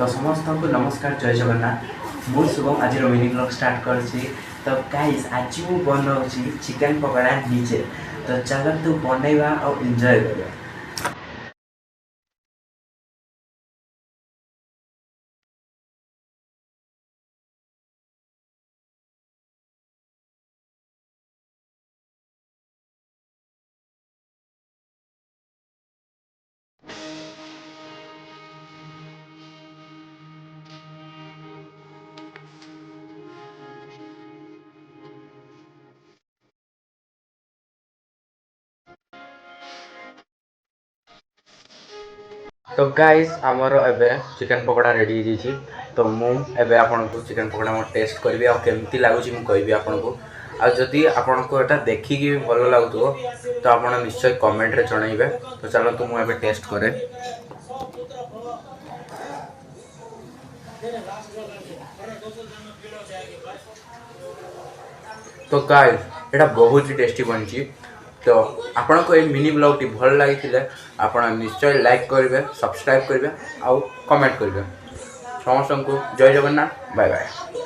तो समस्त को नमस्कार जय जगन्नाथ मु शुभम आज मिनी ब्लॉग स्टार्ट करछि। तो गाइस आज मु बनाऊँगी चिकन पकड़ा निजे। तो चलो तू बनैबा और एंजॉय करबा। तो गाइस आमर एबे चिकन पकोड़ा रेडी हो जाइए। तो मुझे आपन को चिकन पकोड़ा मैं टेस्ट करी और केमती लगुच मुझे आपन को। आदि आपन को एटा देखिकी भी भल लगुव तो आप निश्चय कमेंट रे जनइबे। तो चलो तो मुझे टेस्ट करे। तो गाइस एटा बहुत ही टेस्टी बनची। तो आपन को ये मिनी ब्लॉग टी भल लगी आपन निश्चय लाइक करेंगे, सब्सक्राइब करेंगे और कमेंट करेंगे। समस्त को जय जगन्नाथ, बाय बाय।